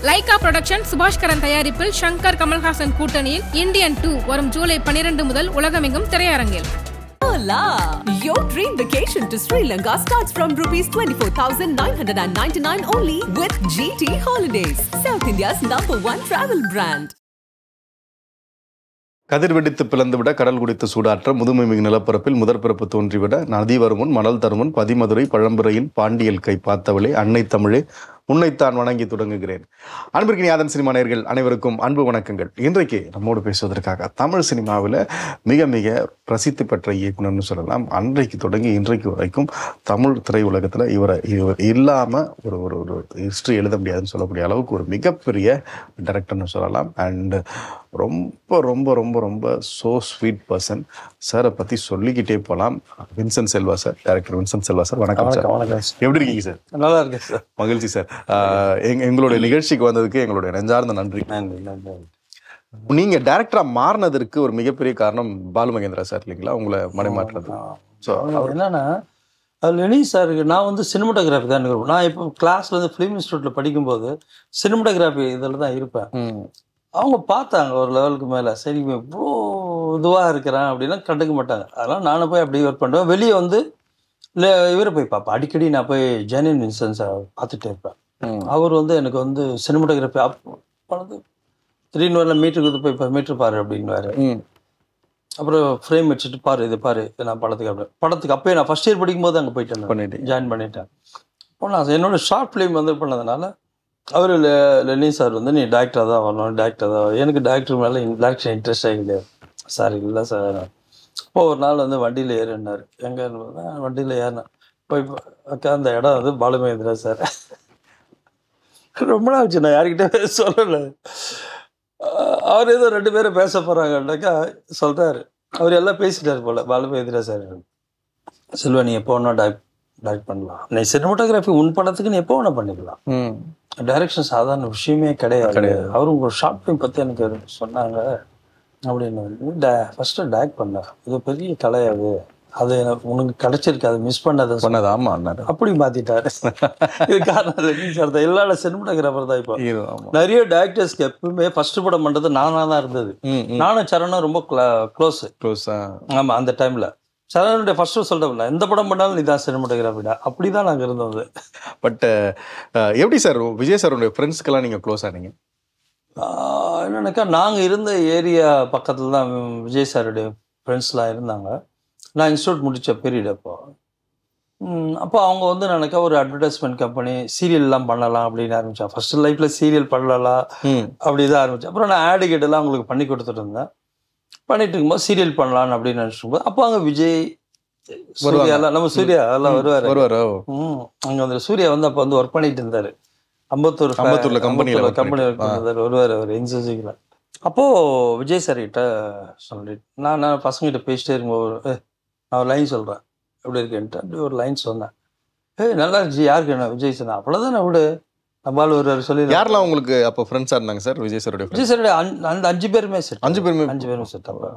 Lyca production Subaskaran தயாரிப்பில் ஷங்கர் கமல்ஹாசன் கூட்டணியில் Indian 2 வரும் ஜூலை 12 முதல் உலகமெங்கும் திரையரங்கில். Your dream vacation to Sri Lanka starts from rupees 24,999 only with GT Holidays, South India's #1 travel brand. கதிர் வெடித்து பிளந்துவிட கடல் குடித்து சூடாற்ற முதுமை மிகு நிலப்பரப்பில் முதற் பிறப்பு தோன்றிவிட நதி வருமுன் மணல் தருமுன் பதிமதுரை பழம்புரையின் பாண்டியல் கை பார்த்தவளே அன்னை தமிழே உன்னைத்தான் வணங்கி தொடங்குகிறேன். அன்பிற்கு யாதன் சினிமா நேயர்கள் அனைவருக்கும் அன்பு வணக்கங்கள். இன்றைக்கு நம்மோடு பேசுவதற்காக தமிழ் சினிமாவில் மிக மிக பிரசித்தி பெற்ற இயக்குனர்னு சொல்லலாம். அன்றைக்கு தொடங்கி இன்றைக்கு வரைக்கும் தமிழ் திரையுலகத்தில் இவர் இல்லாமல் ஒரு ஒரு ஒரு ஹிஸ்ட்ரி எழுத முடியாதுன்னு சொல்லக்கூடிய அளவுக்கு ஒரு மிகப்பெரிய டைரக்டர்னு சொல்லலாம். அண்டு ரொம்ப ரொம்ப ரொம்ப ரொம்ப ஸோ ஸ்வீட் பர்சன். சாரை பற்றி சொல்லிக்கிட்டே போகலாம். Vincent Selva sir, director Vincent Selva sir, வணக்கம் சார். எப்படி இருக்கீங்க சார்? நல்லா இருக்கேன் சார். மகிழ்ச்சி சார். எங்களுடைய நிகழ்ச்சிக்கு வந்ததுக்கு எங்களுடைய நெஞ்சார்ந்த நன்றி. நீங்க டைரக்டரா மாறினதற்கு ஒரு மிகப்பெரிய காரணம் பாலு மகேந்திரா சார் இல்லைங்களா, உங்களை மடைமாற்றது. ஸோ என்னன்னா லெனி சாருக்கு நான் வந்து சினிமாட்டோகிராஃபி தான் இருக்கேன். நான் இப்போ கிளாஸ்ல வந்து ஃபிலிம் இன்ஸ்டியூட்ல படிக்கும்போது சினிமாட்டோகிராஃபி இதில் தான் இருப்பேன். அவங்க பார்த்தாங்க ஒரு லெவலுக்கு மேலே, சரி இவ்வளோ இதுவாக இருக்கிறேன் அப்படின்னா கண்டுக்க மாட்டாங்க. அதெல்லாம் நானும் போய் அப்படி ஒர்க் பண்ணுவேன். வெளியே வந்து இல்லை இவரை போய் பார்ப்பேன். அடிக்கடி நான் போய் ஜெனின் வின்சென்ஸை பார்த்துட்டே இருப்பேன். அவர் வந்து எனக்கு வந்து சினிமாட்டோகிராஃபி பண்ணது திடீர்னு வரல மீட்டருக்கு போய் இப்போ மீட்டர் பாரு அப்படின்னுவாரு. அப்புறம் ஃப்ரேம் வச்சுட்டு பாரு இது பாரு நான் படத்துக்கு அப்போயே நான் ஃபர்ஸ்ட் இயர் படிக்கும்போது அங்கே போயிட்டேன், ஜாயின் பண்ணிட்டேன். இப்போ நான் என்னோட ஷார்ட் ஃபிலிம் வந்து பண்ணதுனால அவர் லெனி சார் வந்து நீ டேரக்டராக தான் வரணும், டேரக்டராக தான். எனக்கு டேரக்டர் மேலே டேரக்டர் இன்ட்ரெஸ்ட் ஆகிடுது சார். இல்லை சார். இப்போ ஒரு நாள் வந்து வண்டியில் ஏறினார். எங்கே வண்டியில் ஏறினேன். போய் அக்கா அந்த இடம் வந்து பாலு மகேந்திரா சார். ரொம்ப நாள் ஆச்சு நான் யார்கிட்ட சொல்லலை. அவர் ஏதோ 2 பேரும் பேச போகிறாங்கன்னாக்கா சொல்கிறாரு. அவர் எல்லாம் பேசிட்டார் போல். பாலு மகேந்திரா சார், செல்வா நீ எப்போ ஒன்றா டைரக்ட் பண்ணலாம், நீ சினிமாட்டோகிராஃபி உன் படத்துக்கு நீ எப்போ ஒன்றா பண்ணிக்கலாம், டைரக்ஷன் சாதாரண விஷயமே கிடையாது. அவரும் ஒரு ஷார்ட் ஃபிலிம் பற்றி எனக்கு சொன்னாங்க அப்படின்னு. ஃபர்ஸ்ட் டைரக்ட் பண்ணேன், இது பெரிய கலையாது, அது எனக்கு உனக்கு கிடைச்சிருக்கு, அது மிஸ் பண்ணது ஆமா அப்படி மாத்திட்டாரு. இது காரணம் எல்லா சினிமாட்டோகிராஃபர் தான். இப்போ நிறைய டைரக்டர்ஸ்க்கு எப்பவுமே ஃபர்ஸ்ட் படம் பண்றது நானா தான் இருந்தது. நானும் சரணும் ரொம்ப க்ளோஸ். ஆமா, அந்த டைம்ல சரணுடைய ஃபர்ஸ்ட் சொல்றேன், எந்த படம் பண்ணாலும் நீதான் சினிமாட்டோகிராஃபிடா, அப்படிதான் நாங்க இருந்தது. பட் எப்படி சார் விஜய் சாருடைய ஃப்ரெண்ட்ஸ்க்கெல்லாம் நீங்க க்ளோஸ் ஆனீங்க? என்னன்னாக்கா நாங்கள் இருந்த ஏரியா பக்கத்தில் தான் விஜய் சாருடைய ஃப்ரெண்ட்ஸ்லாம் இருந்தாங்க. நான் இன்ஸ்டியூட் முடித்த பீரியட் அப்போ அவங்க வந்து நினைக்கா ஒரு அட்வர்டைஸ்மெண்ட் கம்பெனி சீரியல்லாம் பண்ணலாம் அப்படின்னு ஆரம்பித்தேன். ஃபர்ஸ்ட் லைஃப்பில் சீரியல் பண்ணலாம் அப்படி தான் ஆரம்பித்தேன். அப்புறம் நான் ஆடு கேட்டெல்லாம் அவங்களுக்கு பண்ணி கொடுத்துட்டு இருந்தேன். பண்ணிட்டு இருக்கும்போது சீரியல் பண்ணலான்னு அப்படின்னு நினச்சிருக்கும்போது அப்போ அங்கே விஜய் சூர்யாலாம் நம்ம சூர்யா எல்லாம் வருவார். அங்கே வந்து சூர்யா வந்து அப்போ வந்து ஒர்க் பண்ணிட்டு இருந்தார். அம்பத்தூர்ல கம்பெனி வருவார் அவர் என்சிசில. அப்போ விஜய் சார் கிட்ட சொல்லிட்டு நான் பசங்கிட்ட பேசிட்டே இருக்கும்போது நான் ஒரு லைன் சொல்றேன், எப்படி இருக்கேன்ட்டு அப்படி ஒரு லைன் சொன்னேன். நல்லா இருந்துச்சு. யாருக்கு என்ன விஜய் சார் அவ்வளவுதான் நான் விடு நம்மளால ஒரு சொல்லி. யாரெல்லாம் உங்களுக்கு அப்போ ஃப்ரெண்ட்ஸா இருந்தாங்க சார்? விஜய் சாருடைய அந்த 5 பேருமே செட். 5 பேருமே செட். அப்போ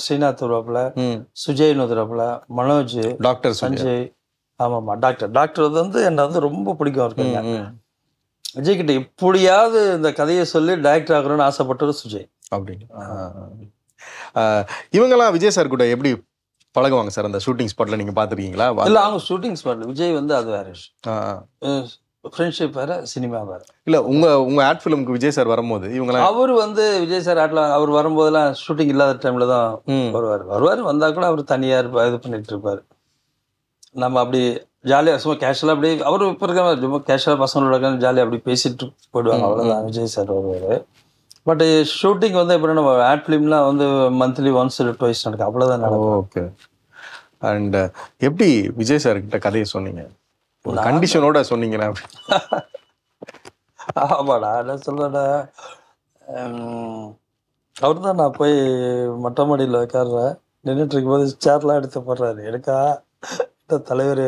ஸ்ரீநாத் வருவாப்புல, சுஜய் வருவாப்புல, மனோஜ், டாக்டர் சஞ்சய். ஆமாம்மா டாக்டர் வந்து என்னை வந்து ரொம்ப பிடிக்கும் இருக்குங்க. விஜய் கிட்ட எப்படியாவது இந்த கதையை சொல்லி டைரக்டர் ஆகணும்னு ஆசைப்பட்டது சுஜய். அப்படின்னு இவங்கெல்லாம் விஜய் சார் கூட எப்படி பழகுவாங்க சார்? அந்த ஷூட்டிங் ஸ்பாட்ல நீங்க பாத்துருக்கீங்களா? இல்ல, அவங்க ஷூட்டிங் ஸ்பாட்ல விஜய் வந்து அது வேற ஃப்ரெண்ட்ஷிப் வேற, சினிமா வேற. இல்ல உங்க ஆட் ஃபிலிமுக்கு விஜய் சார் வரும்போது இவங்க அவர் வந்து விஜய் சார் ஆட்ல அவர் வரும்போதெல்லாம் ஷூட்டிங் இல்லாத டைம்ல தான் வருவார். வந்தா கூட அவர் தனியா இது பண்ணிட்டு இருப்பாரு. நம்ம அப்படி ஜாலியாக சும்மா கேஷுவலாக அப்படி அவர் இப்போ இருக்க ரொம்ப கேஷுவலாக பசங்களோட ஜாலியாக அப்படி பேசிட்டு போயிடுவாங்க. அவ்வளோதான் விஜய் சார் வருவார். பட் ஷூட்டிங் வந்து எப்படி நம்ம ஆட் ஃபிலிம்லாம் வந்து மந்த்லி ஒன்ஸ் ட்வைஸ் நடக்கும், அவ்வளோதான் நடக்கும். ஓகே. அண்ட் எப்படி விஜய் சார் கிட்ட கதையை சொன்னீங்க? ஒரு கண்டிஷனோட சொன்னீங்கன்னா? ஆமாடா, என்ன சொல்றேன்னா அவர் தான் நான் போய் மொட்டை மாடியில் உட்காடுறேன். நின்றுட்டு இருக்கும்போது சேர்லாம் எடுத்து போடுறாரு. எனக்கா தலைவர்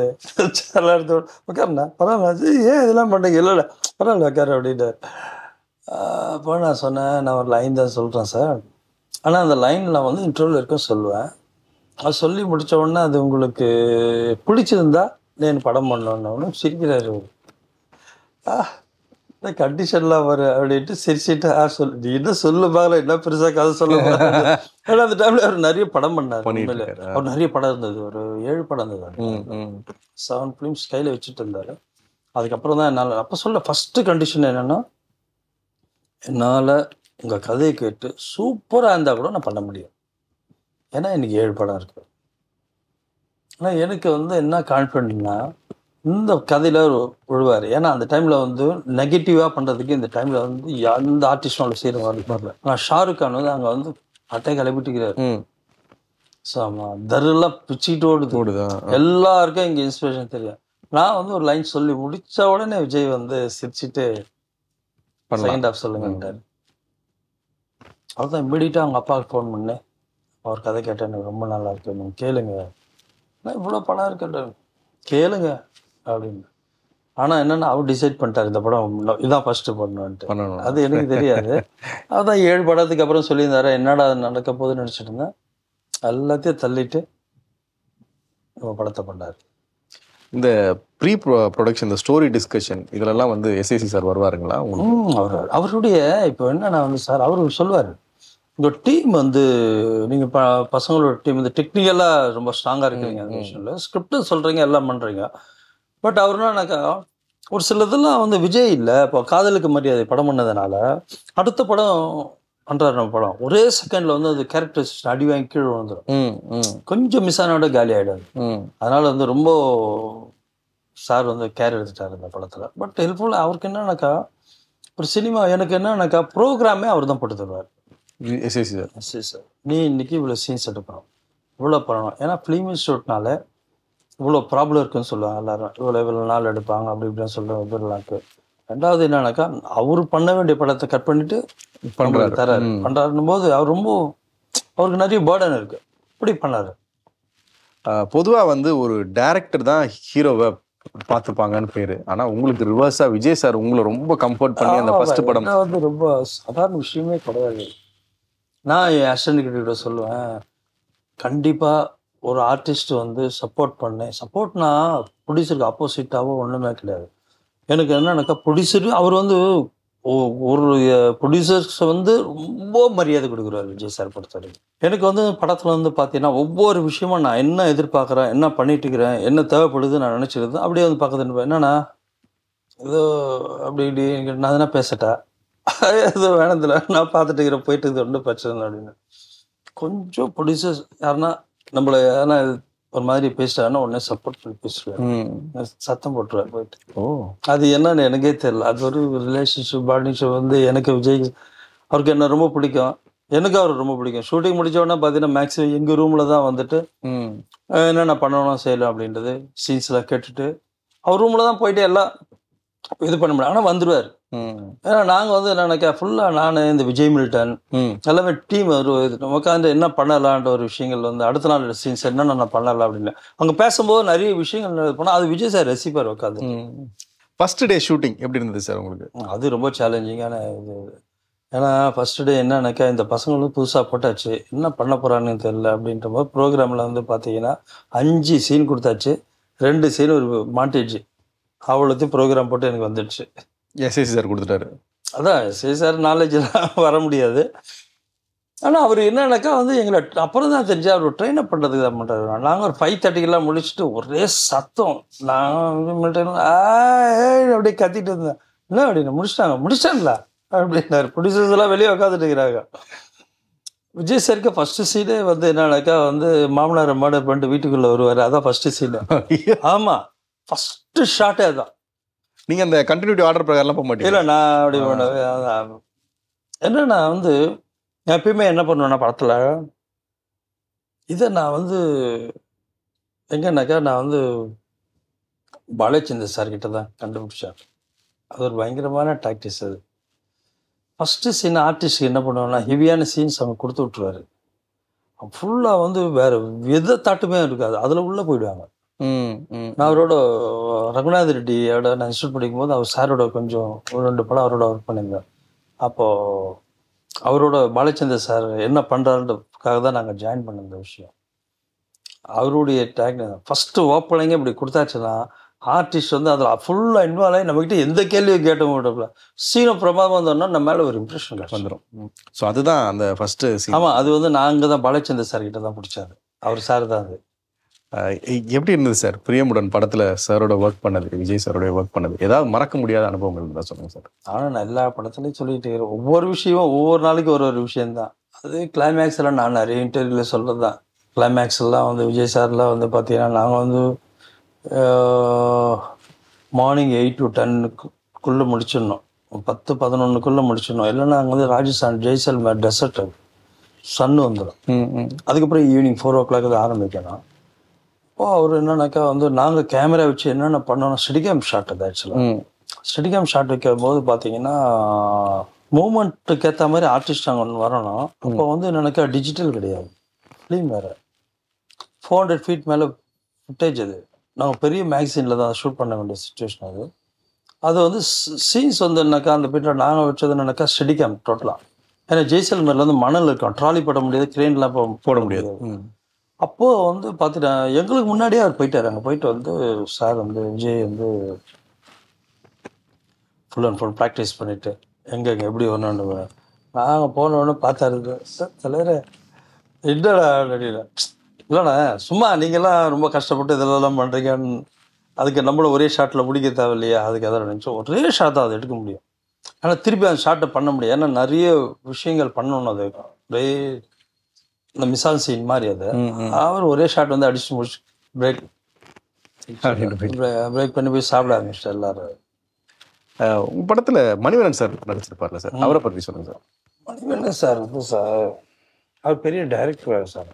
சேர்லாம் எடுத்து உட்காருண்ணா, பரவாயில்ல ஏன் இதெல்லாம் பண்ணுறீங்க? இல்லை பரவாயில்ல உட்காரு அப்படின்ட்டார். அப்போ நான் சொன்னேன், நான் ஒரு லைன் தான் சொல்கிறேன் சார், ஆனால் அந்த லைன் நான் வந்து இன்டர்வியூவில் இருக்க சொல்லுவேன். அது சொல்லி முடித்த உடனே அது உங்களுக்கு பிடிச்சிருந்தா நான் படம் பண்ணோன்னு சிரிக்கிறாரு. கண்டிஷன்லாம் வரும் அப்படின்ட்டு சிரிச்சிட்டு சொல்லு நீ என்ன சொல்லு பாக்கல என்ன பெருசா கதை சொல்ல ஏன்னா அந்த டைம்ல அவர் நிறைய படம் பண்ணார். உண்மையிலே அவர் நிறைய படம் இருந்தது, ஒரு 7 படம் இருந்தது, 7 ஃபிலிம்ஸ் கையில வச்சுட்டு இருந்தாரு. அதுக்கப்புறம் தான் என்னால் அப்போ சொல்ல ஃபர்ஸ்ட் கண்டிஷன் என்னன்னா, என்னால் உங்கள் கதையை கேட்டு சூப்பராக இருந்தால் கூட நான் பண்ண முடியும், ஏன்னா எனக்கு 7 படம் இருக்கு. ஆனால் எனக்கு வந்து என்ன கான்ஃபிடென்ட்னா இந்த கதையில் விழுவார். ஏன்னா அந்த டைமில் வந்து நெகட்டிவாக பண்ணுறதுக்கு இந்த டைமில் வந்து எந்த ஆர்டிஸ்டோட செய்கிற மாதிரி வரல. நான் ஷாருக் கான் வந்து அங்கே வந்து அட்டை கிளப்பிட்டுக்கிறாரு. ஸோ ஆமாம் தருலாம் பிச்சுக்கிட்டு ஓடுது. எல்லாருக்கும் இங்கே இன்ஸ்பிரேஷன் தெரியும். நான் வந்து ஒரு லைன் சொல்லி முடித்த உடனே விஜய் வந்து சிரிச்சுட்டு செகண்ட் ஹாஃப் சொல்லுங்கன்றார். அதுதான் இம்மிடியட்டாக அவங்க அப்பாவுக்கு ஃபோன் பண்ணேன். அவர் கதை கேட்டேன், எனக்கு ரொம்ப நல்லா இருக்கு, நீங்கள் கேளுங்க, நான் இவ்வளோ படம் இருக்கேன் கேளுங்க அப்படின்னு. ஆனால் என்னென்னா அவர் டிசைட் பண்ணிட்டார் இந்த படம் இதான் ஃபஸ்ட்டு பண்ணணுன்ட்டு. அது எனக்கு தெரியாது. அதுதான் 7 படத்துக்கு அப்புறம் சொல்லியிருந்தாரு. என்னடா அது நடக்க போகுதுன்னு நினச்சிட்டு இருந்தேன். எல்லாத்தையும் தள்ளிட்டு நம்ம படத்தை பண்ணார். இந்த ப்ரீ ப்ரொடக்ஷன், இந்த ஸ்டோரி டிஸ்கஷன் இதெல்லாம் வந்து எஸ்ஏசி சார் வருவாருங்களா? அவருடைய இப்போ என்னன்னா வந்து சார் அவர் சொல்லுவார், உங்கள் டீம் வந்து நீங்கள் பசங்களோட டீம் வந்து டெக்னிக்கலாக ரொம்ப ஸ்ட்ராங்காக இருக்கிறீங்க, அந்த விஷயம்ல ஸ்கிரிப்டும் சொல்கிறீங்க எல்லாம் பண்ணுறீங்க. பட் அவர்னாக்கா ஒரு சில இதெல்லாம் வந்து விஜய் இல்லை இப்போ காதலுக்கு மரியாதை படம் பண்ணதுனால அடுத்த படம் பண்ணுறாரு. நம்ம படம் ஒரே செகண்டில் வந்து அது கேரக்டர்ஸ் அடி வாங்கி கீழே வந்துடும், கொஞ்சம் மிஸ் ஆனோட காலி ஆகிடாது. அதனால் வந்து ரொம்ப சார் வந்து கேர் எடுத்துட்டார் இந்த படத்தில். பட் ஹெல்ப்ஃபுல்லாக அவருக்கு என்னன்னாக்கா ஒரு சினிமா எனக்கு என்னன்னாக்கா ப்ரோக்ராமே அவர் தான் போட்டு தருவார். எஸ்ஏசி சார் நீ இன்னைக்கு இவ்வளோ சீன்ஸ் எடுக்கணும், இவ்வளோ பண்ணணும். ஏன்னா ஃபிலிம் இன்ஸ்டியூட்னால இவ்வளோ ப்ராப்ளம் இருக்குன்னு சொல்லுவாங்க எல்லாரும், இவ்வளோ நாள் எடுப்பாங்க அப்படி இப்படின்னு சொல்லுவாங்க. ரெண்டாவது என்னன்னாக்கா அவர் பண்ண வேண்டிய படத்தை கட் பண்ணிட்டு பண்றாருன்னும் போது அவர் ரொம்ப அவருக்கு நிறைய பேர்டன் இருக்கு, இப்படி பண்ணாரு. பொதுவாக வந்து ஒரு டைரக்டர் தான் ஹீரோவை பார்த்துப்பாங்கன்னு பேரு. ஆனா உங்களுக்கு ரிவர்ஸா விஜய் சார் உங்களை ரொம்ப கம்ஃபர்ட் பண்ணி அந்த ஃபர்ஸ்ட் படம் வந்து ரொம்ப சாதாரண விஷயமே கிடையாது. நான் என் அசிஸ்டன்ட் கிட்ட சொல்லுவேன், கண்டிப்பா ஒரு ஆர்டிஸ்ட் வந்து சப்போர்ட் பண்ணேன். சப்போர்ட்னா ப்ரொடியூசருக்கு ஆப்போசிட்டாவோ ஒன்றுமே கிடையாது. எனக்கு என்னன்னாக்கா ப்ரொடியூசரு அவர் வந்து ஒரு ப்ரொடியூசர்ஸ் வந்து ரொம்ப மரியாதை கொடுக்குறாரு விஜய் சார் பொறுத்தவரைக்கும். எனக்கு வந்து படத்தில் வந்து பார்த்தீங்கன்னா ஒவ்வொரு விஷயமும் நான் என்ன எதிர்பார்க்குறேன், என்ன பண்ணிட்டு இருக்கிறேன், என்ன தேவைப்படுது நான் நினச்சிருந்தேன். அப்படியே வந்து பக்கத்துல என்னன்னா ஏதோ அப்படி இப்படி நான் எதனா பேசட்டா ஏதோ வேணதில்ல நான் பார்த்துட்டு இருக்கிறேன் போயிட்டு இது ஒன்றும் பிரச்சனை இல்லை அப்படின்னு. கொஞ்சம் ப்ரொடியூசர்ஸ் யாருன்னா நம்மளை யாருன்னா ஒரு மாதிரி பேசிட்டாருன்னா உடனே சப்போர்ட் பண்ணி பேசுவார், சத்தம் போட்டுருவார் போயிட்டு. அது என்னன்னு எனக்கே தெரியல. அது ஒரு ரிலேஷன்ஷிப் பாண்டிங்ஷிப் வந்து எனக்கு விஜய் அவருக்கு என்ன ரொம்ப பிடிக்கும், எனக்கு அவர் ரொம்ப பிடிக்கும். ஷூட்டிங் முடிச்ச உடனே பார்த்தீங்கன்னா மேக்ஸிமம் எங்கள் ரூமில் தான் வந்துட்டு என்னென்ன பண்ணணும் செய்யலாம் அப்படின்றது சீன்ஸ்லாம் கேட்டுட்டு அவர் ரூமில் தான் போயிட்டு எல்லாம் இது பண்ண முடியும். ஆனால் வந்துடுவார். ஏன்னா நாங்கள் வந்து என்னன்னாக்கா ஃபுல்லாக நான் இந்த விஜய் மில்டன் எல்லாமே டீம் ஒரு உட்காந்து என்ன பண்ணலான்ற ஒரு விஷயங்கள் வந்து அடுத்த நாள் சீன்ஸ் என்னென்ன நான் பண்ணலாம் அப்படின்னு அவங்க பேசும்போது நிறைய விஷயங்கள் போனால் அது விஜய் சார் ரசிப்பார் உட்காந்து. ஃபர்ஸ்ட் டே ஷூட்டிங் எப்படி இருந்தது சார் உங்களுக்கு? அது ரொம்ப சேலஞ்சிங்கான இது. ஏன்னா ஃபர்ஸ்ட் டே என்னன்னாக்கா இந்த பசங்களும் புதுசாக போட்டாச்சு, என்ன பண்ண போகிறான்னு தெரியல அப்படின்ற போது ப்ரோக்ராமில் வந்து பார்த்தீங்கன்னா 5 சீன் கொடுத்தாச்சு, 2 சீன் ஒரு மாண்டேஜ், அவ்வளோத்தையும் ப்ரோக்ராம் போட்டு எனக்கு வந்துடுச்சு. எஸ்ஏசி சார் கொடுத்துட்டாரு. அதான் எஸ்ஏசி சார் நாலேஜெல்லாம் வர முடியாது. ஆனால் அவர் என்னன்னாக்கா வந்து எங்களை அப்புறம் தான் தெரிஞ்சு அவர் ட்ரெயின் அப் பண்ணுறதுக்கு தான் பண்ணுறாரு. நாங்கள் ஒரு 5:30 முடிச்சுட்டு ஒரே சத்தம், நான் அப்படியே கத்திட்டு இருந்தேன். என்ன அப்படின்னு முடிச்சிட்டாங்களா அப்படின்னாரு. ப்ரொடியூசர்ஸ் எல்லாம் வெளியே உட்காந்துட்டு இருக்கிறாங்க. விஜய் சாருக்கு ஃபர்ஸ்ட் சீனே வந்து என்னன்னாக்கா வந்து மாமனார் மர்டர் பண்ணிட்டு வீட்டுக்குள்ளே வருவார், அதான் ஃபர்ஸ்ட் சீனு. ஆமாம் ஃபர்ஸ்ட் ஷாட்டே அதான். நீங்கள் அந்த கண்டினியூட்டி ஆர்டர் பிரகாரம்லாம் போக மாட்டீங்க? இல்லை நான் அப்படி பண்ணவே என்னன்னா வந்து எப்பயுமே என்ன பண்ணுவேன்னா படத்தில் இதை நான் வந்து எங்கன்னாக்கா நான் வந்து பாலச்சந்தர் சார்கிட்ட தான் கண்டுபிடிச்சேன். அது ஒரு பயங்கரமான டாக்டிஸ். அது ஃபஸ்ட்டு சீன் ஆர்டிஸ்ட்க்கு என்ன பண்ணுவேன்னா ஹெவியான சீன்ஸ் அவங்க கொடுத்து விட்ருவாரு. ஃபுல்லாக வந்து வேறு எதை தாட்டுமே இருக்காது, அதில் உள்ளே போயிடுவாங்க. நான் அவரோட ரகுநாத் ரெட்டியோட நான் இன்ஸ்டியூட் படிக்கும்போது அவர் சாரோட கொஞ்சம் 2 படம் அவரோட ஒர்க் பண்ணியிருந்தேன். அப்போது அவரோட பாலச்சந்தர் சார் என்ன பண்ணுறாருன்றதுக்காக தான் நாங்கள் ஜாயின் பண்ண இந்த விஷயம். அவருடைய டேக் ஃபஸ்ட்டு ஓப்பனிங்கே இப்படி கொடுத்தாச்சுன்னா ஆர்டிஸ்ட் வந்து அதில் ஃபுல்லாக இன்வால்வ் ஆகி நம்மகிட்ட எந்த கேள்வியும் கேட்ட மாட்டோம்ல. சீனை பிரமாதம் வந்தோம்னா நம்ம மேலே ஒரு இம்ப்ரெஷன் வந்துடும். ஸோ அதுதான் அந்த ஃபர்ஸ்ட் சீன். ஆமாம், அது வந்து நாங்கள் தான் பாலச்சந்தர் சார் கிட்ட தான் பிடிச்சாரு. அவர் சார் தான் அது. எப்படி இருந்தது சார் பிரியமுடன் படத்தில் சாரோட ஒர்க் பண்ணது, விஜய் சாரோட ஒர்க் பண்ணது? ஏதாவது மறக்க முடியாத அனுபவங்கள் இருந்தால் சொல்லுங்கள் சார். ஆனால் நான் எல்லா படத்துலையும் சொல்லிகிட்டே இருக்கிறேன். ஒவ்வொரு விஷயமும் ஒவ்வொரு நாளைக்கு ஒரு ஒரு விஷயந்தான். அது கிளைமேக்ஸ் எல்லாம் நான் நிறைய இன்டர்வியூவில் சொல்கிறது தான். கிளைமேக்ஸ் எல்லாம் வந்து விஜய் சார்லாம் வந்து பார்த்தீங்கன்னா நாங்கள் வந்து மார்னிங் 8 to 10 முடிச்சிடணும், 10-11 முடிச்சிடணும். இல்லைன்னா அங்கே வந்து ராஜஸ்தான் ஜெய்சல்மேர் டெசர்ட் சன்னு வந்துடும். அதுக்கப்புறம் ஈவினிங் 4 o'clock அது ஆரம்பிக்கணும். அப்போ அவர் என்னன்னாக்கா வந்து நாங்கள் கேமரா வச்சு என்னென்ன பண்ணோம்னா ஸ்டெடிகேம் ஷாட். அது ஆக்சுவலாக ஸ்டெடிகேம் ஷாட் வைக்கும் போது பார்த்தீங்கன்னா மூமெண்ட்டுக்கு ஏற்ற மாதிரி ஆர்டிஸ்ட் அங்கே ஒன்று வரணும். அப்போ வந்து என்னன்னாக்கா டிஜிட்டல் கிடையாது, ஃபிலிம் வேறு. 400 feet மேலே ஃபுட்டேஜ். அது நாங்கள் பெரிய மேக்சினில் தான் ஷூட் பண்ண வேண்டிய சுச்சுவேஷன். அது வந்து சீன்ஸ் வந்து என்னக்கா அந்த பீட்டில் நாங்கள் வச்சது என்னக்கா ஸ்டெடிகேம் டோட்டலாக. ஏன்னா ஜெய்சல்மேரில் வந்து மணல் இருக்கும், ட்ராலி போட முடியாது, கிரெயின்லாம் போட முடியாது. அப்போது வந்து பார்த்துட்டேன், எங்களுக்கு முன்னாடியே அவர் போயிட்டார். அங்கே போயிட்டு வந்து சார் வந்து விஜய் வந்து ஃபுல் அண்ட் ஃபுல் ப்ராக்டிஸ் பண்ணிவிட்டு எங்கே எப்படி வரணுன்னு நாங்கள் போனோன்னு பார்த்தாரு. சார் தலைவரே என்னடா அப்படின்னா, இல்லைண்ணா சும்மா நீங்கள்லாம் ரொம்ப கஷ்டப்பட்டு இதெல்லாம் பண்ணுறீங்கன்னு, அதுக்கு நம்மளும் ஒரே ஷாட்டில் முடிக்க தேவையில்லையா, அதுக்கு எதாவது நினச்சோம். ஒரே ஷாட் தான் அதை எடுக்க முடியும், ஆனால் திருப்பி அந்த ஷாட்டை பண்ண முடியும். ஏன்னா நிறைய விஷயங்கள் பண்ணணும். அது ஒரே இந்த மிசால் சீன் மாதிரி. அது அவர் ஒரே ஷாட் வந்து அடிச்சு முடிச்சு பிரேக் பண்ணி போய் சாப்பிட ஆரம்பிச்சிட்டு எல்லாரும். உங்கள் படத்தில் மணிவண்ணன் சார் நடிச்சிருப்பார்ல சார், அவரை பற்றி சொல்லுங்கள் சார். மணிவண்ணன் சார் வந்து சார் அவர் பெரிய டைரக்டர் சார்.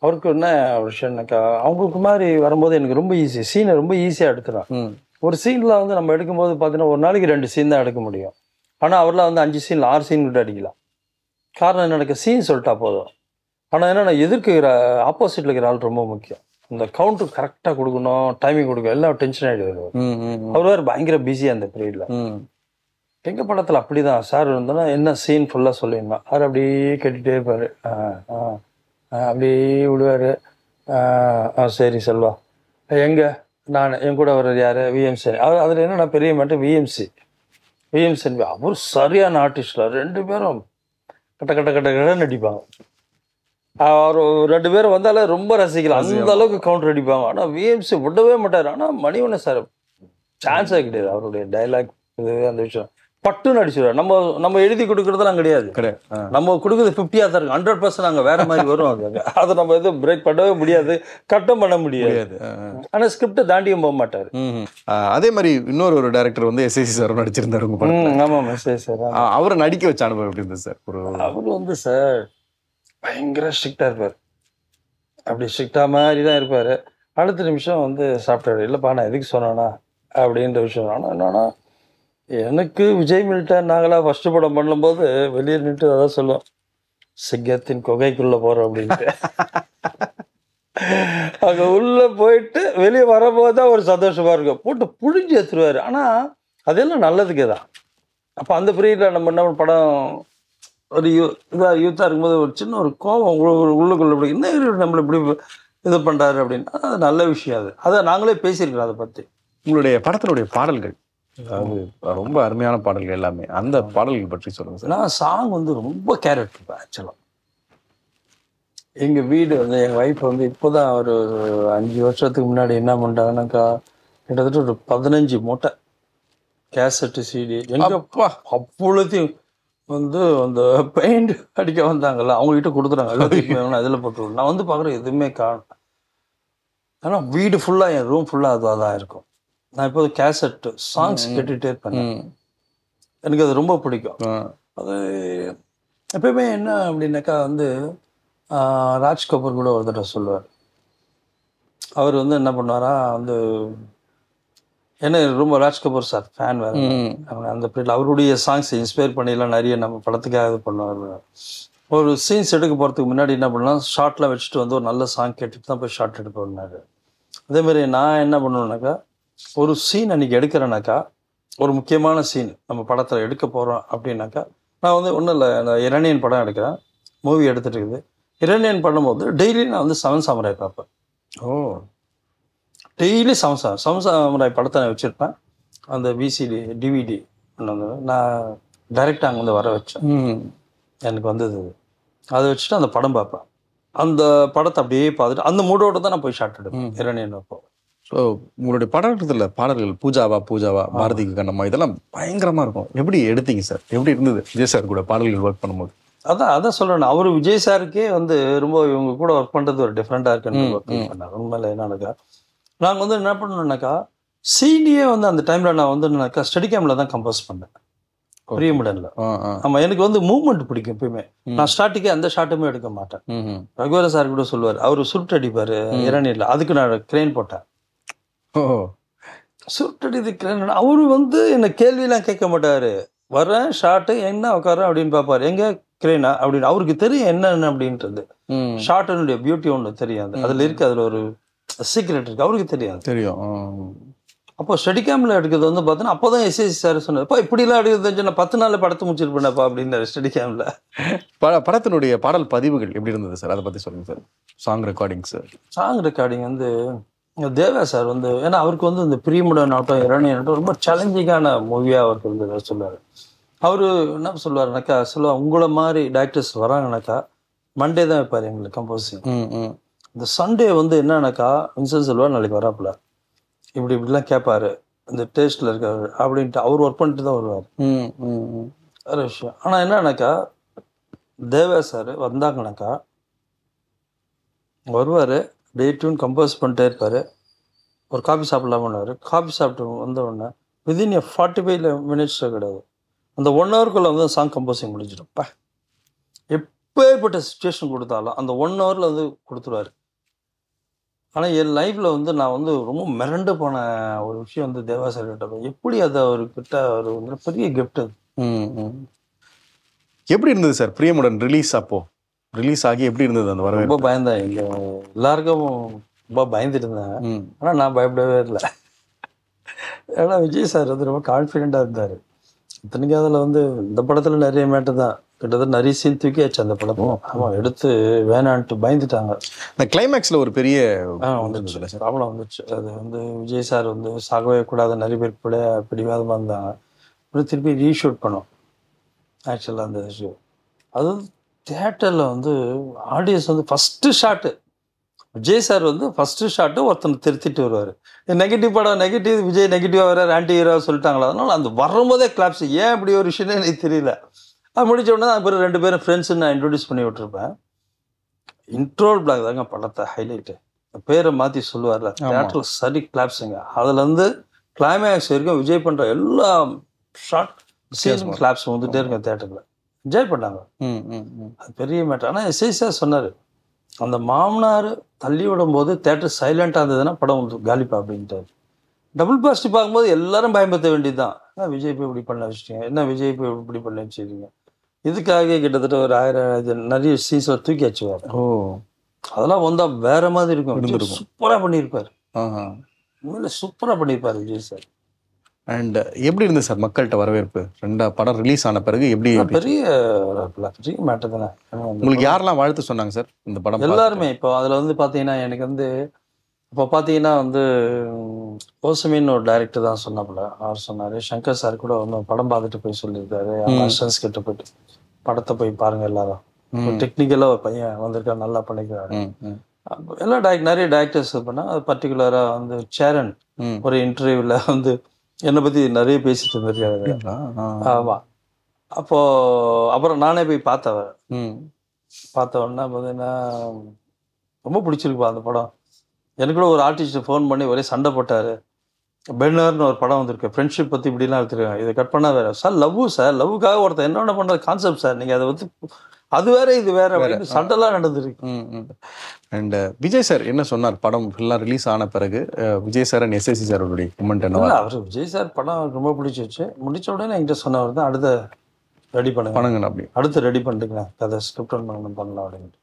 அவருக்கு என்ன விஷயம்னாக்கா அவங்களுக்கு மாதிரி வரும்போது எனக்கு ரொம்ப ஈஸி, சீனை ரொம்ப ஈஸியாக எடுத்துடும். ஒரு சீனில் வந்து நம்ம எடுக்கும்போது பார்த்தீங்கன்னா ஒரு நாளைக்கு 2 சீன் தான் எடுக்க முடியும். ஆனால் அவர்லாம் வந்து 5 சீனில் 6 சீன் கூட அடிக்கலாம். காரணம் என்னக்கு சீன் சொல்லிட்டா போதும். ஆனால் என்னென்னா எதிர்க்கிற ஆப்போசிட்டில் இருக்கிற ஆள் ரொம்ப முக்கியம். இந்த கவுண்ட்டு கரெக்டாக கொடுக்கணும், டைமிங் கொடுக்கணும், எல்லாம் டென்ஷன் ஆகிடுவார். அவர் வேறு பயங்கர பிஸியாக அந்த பீரியடில். எங்கள் படத்தில் அப்படி தான் சார் இருந்தோன்னா என்ன சீன் ஃபுல்லாக சொல்லிடணும். அவர் அப்படியே கேட்டுகிட்டே இருப்பார், அப்படியே விடுவார். சரி செல்வா எங்கே நான் என் கூட வர்றது யார் விஎம்சி. அவர் அதில் என்னென்னா பெரிய மட்டும் விஎம்சி அவர் சரியான ஆர்டிஸ்டில் 2 பேரும் கட்ட நடிப்பாங்க. அவர் 2 பேரும் வந்தாலே ரொம்ப ரசிக்கலாம், அந்த அளவுக்கு கவுண்டர் அடிப்பாங்க. ஆனால் விஎம்சி விடவே மாட்டார். ஆனால் மணிவண்ணன் சார் சான்ஸே கிடையாது. அவருடைய டைலாக் இது அந்த விஷயம் பட்டுன்னு அடிச்சுடுவார். நம்ம எழுதி கொடுக்குறதெல்லாம் கிடையாது, நம்ம கொடுக்குறது 50-ஆ தான் இருக்கும். 100% அங்கே வேற மாதிரி வரும். அதை நம்ம எதுவும் பிரேக் பண்ணவே முடியாது, கட்டம் பண்ண முடியாது. ஆனால் ஸ்கிரிப்டை தாண்டியும் போக மாட்டார். அதே மாதிரி இன்னொரு டைரக்டர் வந்து எஸ்ஐசி சார் நடிச்சிருந்தாரு உங்க படம். ஆமாம், எஸ்ஐசி சார். அவரை நடிக்க வச்ச அனுபவம் எப்படி இருந்தது சார்? அவர் வந்து சார் பயங்கர ஸ்ட்ரிக்டாக இருப்பார். அப்படி ஸ்ட்ரிக்டாக மாதிரி தான் இருப்பார். அடுத்த நிமிஷம் வந்து சாப்பிட்டாரு. இல்லைப்பா நான் எதுக்கு சொன்னேன்னா அப்படின்ற விஷயம். ஆனால் என்னன்னா எனக்கு விஜய் மில்டன் நாங்களாம் ஃபஸ்ட்டு படம் பண்ணும்போது வெளியே நின்று அதான் சொல்லுவோம், சிங்கத்தின் குகைக்குள்ளே போகிறோம் அப்படின்ட்டு. அங்கே உள்ளே போயிட்டு வெளியே வரும்போது தான் ஒரு சந்தோஷமாக இருக்கும். போட்டு புழிஞ்சு எடுத்துருவார். ஆனால் அதெல்லாம் நல்லதுக்கே தான். அப்போ அந்த பீரியடில் நம்ம என்ன படம் ஒரு யூத்தாக இருக்கும்போது ஒரு சின்ன ஒரு கோபம் உள்ளுக்குள்ள இப்படி என்ன நம்மளை இப்படி இது பண்ணுறாரு அப்படின்னு. அது நல்ல விஷயம். அதை நாங்களே பேசியிருக்கிறோம் அதை பற்றி. உங்களுடைய படத்தினுடைய பாடல்கள் அதாவது ரொம்ப அருமையான பாடல்கள் எல்லாமே, அந்த பாடல்கள் பற்றி சொல்லுங்கள் சார். நான் சாங் வந்து ரொம்ப கேரட் இருப்பேன் ஆக்சுவலாக. எங்கள் வீடு வந்து எங்கள் ஒய்ஃப் வந்து இப்போ தான் ஒரு 5 வருஷத்துக்கு முன்னாடி என்ன பண்ணிட்டாங்கன்னாக்கா கிட்டத்தட்ட ஒரு 15 மூட்டை கேசட்டு சிடி எங்கப்பா அவ்வளோத்தையும் வந்து அந்த பெயிண்ட் அடிக்க வந்தாங்கல்ல அவங்ககிட்ட கொடுத்துட்டாங்க. எல்லாத்தையும் அதில் போட்டு நான் வந்து பார்க்குறேன் எதுவுமே காணும். ஆனால் வீடு ஃபுல்லாக என் ரூம் ஃபுல்லாக அதுவாக தான் இருக்கும். நான் இப்போ கேசட் சாங்ஸ் கேட்டுகிட்டே இருப்பேன். எனக்கு அது ரொம்ப பிடிக்கும். அது எப்பயுமே என்ன அப்படின்னாக்கா வந்து ராஜ் கபூர் கூட ஒரு தடவை சொல்லுவார். அவர் வந்து என்ன பண்ணுவாரா வந்து ஏன்னா ரொம்ப ராஜ் கபூர் சார் ஃபேன் வேறு. அந்த பீரியட் அவருடைய சாங்ஸ் இன்ஸ்பயர் பண்ணிலாம் நிறைய நம்ம படத்துக்காக இது பண்ணுவார். ஒரு சீன்ஸ் எடுக்க போகிறதுக்கு முன்னாடி என்ன பண்ணலாம், ஷார்ட்லாம் வச்சுட்டு வந்து ஒரு நல்ல சாங் கேட்டுட்டு தான் போய் ஷார்ட் எடுப்பேன்னாரு. அதேமாதிரி நான் என்ன பண்ணுவேன்னாக்கா ஒரு சீன் அன்றைக்கி எடுக்கிறேன்னாக்கா ஒரு முக்கியமான சீன் நம்ம படத்தில் எடுக்க போகிறோம் அப்படின்னாக்கா நான் வந்து ஒன்றும் இல்லை, அந்த இரணியன் படம் எடுக்கிறேன், மூவி எடுத்துகிட்டு இருக்குது. இரணியன் பண்ணும்போது டெய்லி நான் வந்து 7 சாமுராய் பார்ப்பேன். டெய்லி சம்சாராய் படத்தை நான் வச்சுருப்பேன். அந்த விசிடி டிவிடி நான் டைரெக்டாக அங்கேருந்து வர வச்சேன். எனக்கு வந்தது அதை வச்சுட்டு அந்த படம் பார்ப்பேன். அந்த படத்தை அப்படியே பார்த்துட்டு அந்த மூடோட தான் நான் போய் ஷார்ட் எடுப்பேன் இரணியன் அப்போ. ஸோ உங்களுடைய படத்தில் பாடல்கள் பூஜாவா பாரதிக்கு கண்ணம்மா இதெல்லாம் பயங்கரமாக இருக்கும். எப்படி எடுத்தீங்க சார்? எப்படி இருந்தது விஜய் சார் கூட பாடல்கள் ஒர்க் பண்ணும்போது? அதான் சொல்கிறேன். அவர் விஜய் சாருக்கே வந்து ரொம்ப இவங்க கூட ஒர்க் பண்ணுறது ஒரு டிஃப்ரெண்ட்டாக இருக்குன்னு ஒர்க் பண்ணார். உண்மையில என்னன்னாக்கா நாங்கள் வந்து என்ன பண்ணோம்னாக்கா சீனியே வந்து அந்த டைமில் நான் வந்து என்னன்னாக்கா ஸ்டடி கேமில் தான் கம்போஸ் பண்ணேன் பிரியமுடனில். ஆமாம், எனக்கு வந்து மூவ்மெண்ட் பிடிக்கும் எப்பயுமே. நான் ஸ்டார்டிங்கே அந்த ஷாட்டுமே எடுக்க மாட்டேன். ரகுவர சார் கூட சொல்லுவார், அவர் சுருட்டு அடிப்பார் இரணியில், அதுக்கு நான் கிரெயின் போட்டேன். சுருட்டடி கிரெயின். அவரு வந்து என்ன கேள்வியெல்லாம் கேட்க மாட்டாரு. வரேன் ஷார்ட்டு என்ன உட்காரேன் அப்படின்னு பார்ப்பாரு, எங்க கிரெயினா அப்படின்னு. அவருக்கு தெரியும் என்னென்ன அப்படின்றது. ஷார்ட்டினுடைய பியூட்டி ஒன்று தெரியாது, அதுல இருக்கு, அதுல ஒரு சீக்ரெட் இருக்கு, அவருக்கு தெரியும். அப்போ ஸ்டடி கேம்ல எடுக்கிறது வந்து பார்த்தீங்கன்னா அப்போதான் எஸ்எஸ்சி சார் சொன்னார், இப்படிலாம் எடுக்கிறது நான் 10 நாள்ல படத்தை முடிச்சிருப்பேன்ப்பா அப்படின்னாரு ஸ்டடி கேம்ல. படத்தினுடைய பாடல் பதிவுகள் எப்படி இருந்தது சார்? அதை பத்தி சொல்லுங்க சார். சாங் ரெக்கார்டிங் வந்து தேவா சார் வந்து, ஏன்னா அவருக்கு வந்து இந்த பிரியமுடன் ஆட்டம் இரணியன் ரொம்ப சேலஞ்சிங்கான மூவியா அவருக்கு இருந்தது சொல்லுவார். அவரு என்ன சொல்லுவாருனாக்கா, உங்களை மாதிரி டைரக்டர்ஸ் வராங்கனாக்கா மண்டே தான் வைப்பாரு எங்களுக்கு கம்போசிங். இந்த சண்டே வந்து என்னன்னாக்கா வின்சென்ட் சொல்லுவார், நாளைக்கு வராப்புல இப்படிலாம் கேட்பாரு, இந்த டேஸ்ட்ல இருக்காரு அப்படின்ட்டு அவர் ஒர்க் பண்ணிட்டு தான் வருவார். வேற விஷயம். ஆனா என்னன்னாக்கா தேவா சார் வந்தாங்கனாக்கா வருவாரு, டே டியூன் கம்போஸ் பண்ணிட்டே இருப்பாரு. ஒரு காஃபி சாப்பிடலாமன்னாரு. காஃபி சாப்பிட்டு வந்த உடனே வித்தின் 45 minutes கிடையாது, அந்த 1 hourக்குள்ள வந்து சாங் கம்போசிங் முடிஞ்சிடும்ப்பா. எப்பேற்பட்ட சுச்சுவேஷன் கொடுத்தாலும் அந்த 1 hourல வந்து கொடுத்துருவாரு. ஆனால் என் லைஃப்பில் வந்து நான் வந்து ரொம்ப மிரண்டு போன ஒரு விஷயம் வந்து தேவா சார் கிட்ட, எப்படி அதை அவர்கிட்ட ஒரு பெரிய கிஃப்ட் அது. எப்படி இருந்தது சார் பிரியமுடன் ரிலீஸ் ஆகி எப்படி இருந்தது அந்த வரவேற்பு? ரொம்ப பயந்தேன். இங்கே எல்லாருக்கும் ரொம்ப பயந்துட்டு இருந்தேன். ஆனால் நான் பயப்படவே இல்லை. ஏன்னா விஜய் சார் வந்து ரொம்ப கான்ஃபிடென்ட்டாக இருந்தார். இத்தனைக்கும் அதில் வந்து இந்த படத்தில் நிறைய மேட்டு தான், கிட்டத்தட்ட நிறைய சீன் தூக்கியாச்சு அந்த படத்தை. ஆமாம், எடுத்து வேணான்ட்டு பயந்துட்டாங்க. இந்த கிளைமேக்ஸில் ஒரு பெரிய ப்ராப்ளம் வந்துச்சு. அது வந்து விஜய் சார் வந்து சாகவே கூடாது, நிறைய பேர் பிடிவாதமாக இருந்தாங்க. அப்புறம் திருப்பி ரீஷூட் பண்ணோம் ஆக்சுவலாக அந்த ஷோ. அது தியேட்டரில் வந்து ஆடியன்ஸ் வந்து ஃபஸ்ட்டு ஷாட்டு விஜய் சார் வந்து ஃபஸ்ட்டு ஷாட்டு ஒருத்தனை திருத்திட்டு வருவார். நெகட்டிவ் படம், நெகட்டிவ் விஜய் நெகட்டிவாக வர்றார், ஆன்டி ஹீரோவாக சொல்லிட்டாங்களா, அதனால் அந்த வரும்போதே கிளாப்ஸ். ஏன் இப்படி ஒரு விஷயமே எனக்கு தெரியல. அது முடிச்ச உடனே அப்புறம் 2 பேரும் ஃப்ரெண்ட்ஸுன்னு நான் இன்ட்ரடியூஸ் பண்ணி விட்டுருப்பேன். இன்ட்ரோல் பிளாக் தாங்க படத்தை ஹைலைட்டு. பேரை மாற்றி சொல்லுவார்ல, தியேட்டரில் சரி கிளாப்ஸுங்க. அதுலேருந்து கிளைமேக்ஸ் வரைக்கும் விஜய் பண்ணுற எல்லா ஷார்ட் சீன் கிளாப்ஸ் வந்துட்டே இருக்கும் தியேட்டரில். என்ஜாய் பண்ணாங்க. அது பெரிய மேட்டர். ஆனால் எஸ்ஐ சொன்னார், அந்த மாமனார் தள்ளி விடும் போது தேட்டர் சைலண்டாக இருந்ததுன்னா படம் வந்து காலிப்பா அப்படின்ட்டார். டபுள் பாசிட்டிவ் பார்க்கும்போது எல்லாரும் பயன்படுத்த வேண்டியது தான். என்ன விஜய் போய் இப்படி பண்ண வச்சுட்டீங்க, என்ன விஜய் போய் இப்படி பண்ண வச்சுருக்கீங்க. இதுக்காக கிட்டத்தட்ட ஒரு 1000 நிறைய சீன்ஸில் தூக்கி வச்சுவார். அதெல்லாம் வந்தால் வேற மாதிரி இருக்கும். சூப்பராக பண்ணியிருப்பார். உண்மையில சூப்பராக பண்ணியிருப்பார் விஜய் சார். அண்ட் எப்படி இருந்தது சார் மக்கள்கிட்ட வரவேற்பு? 2 படம் ரிலீஸ் ஆன பிறகு எப்படி? பெரிய மேட்டர் தானே. உங்களுக்கு யாரெல்லாம் வாழ்த்து சொன்னாங்க சார் இந்த படம்? எல்லாருமே. இப்போ அதில் வந்து பார்த்தீங்கன்னா எனக்கு வந்து இப்போ பார்த்தீங்கன்னா வந்து ஓசமின்னு ஒரு டைரக்டர் தான் சொன்னாப்புல. அவர் சொன்னார், சங்கர் சார் கூட வந்து படம் பார்த்துட்டு போய் சொல்லியிருக்காரு, அசிஸ்டன்ஸ் கிட்ட போயிட்டு படத்தை போய் பாருங்க எல்லாரும், டெக்னிக்கலாக ஒரு பையன் வந்திருக்காரு, நல்லா பண்ணிக்கிறாரு. எல்லா நிறைய டைரக்டர்ஸ் பண்ணால் அது பர்டிகுலராக வந்து சேரன் ஒரு இன்டர்வியூவில் வந்து என்னை பற்றி நிறைய பேசிட்டு இருந்திருக்காரு. ஆமாம். அப்புறம் நானே போய் பார்த்த உடனே பார்த்தீங்கன்னா ரொம்ப பிடிச்சிருக்குப்பா அந்த படம். எனக்கு கூட ஒரு ஆர்டிஸ்ட் ஃபோன் பண்ணி ஒரே சண்டை போட்டார். பென்னர்னு ஒரு படம் வந்திருக்கு, ஃப்ரெண்ட்ஷிப் பற்றி இப்படிலாம் எடுத்துருக்காங்க, இதை கட் பண்ணால் வேறு சார். சார் லவ்வுக்காக ஒருத்தர் என்னென்ன பண்ணுற கான்செப்ட் சார், நீங்கள் அதை வந்து அது வேற இது வேற அப்படின்னு சண்டைலாம் நடந்திருக்கு. அண்ட் விஜய் சார் என்ன சொன்னார் படம் ஃபுல்லாக ரிலீஸ் ஆன பிறகு? விஜய் சார் அண்ட் எஸ்எஸ்சி சாரோடைய கமெண்ட் என்ன? அவர் விஜய் சார் படம் ரொம்ப பிடிச்சிச்சு. முடிச்ச உடனே என்கிட்ட சொன்னவர் தான், அடுத்த ரெடி பண்ணுங்க அப்படி, அடுத்து ரெடி பண்ணிட்டுங்களேன் கதை ஸ்கிரிப்ட் பண்ணலாம் அப்படின்ட்டு.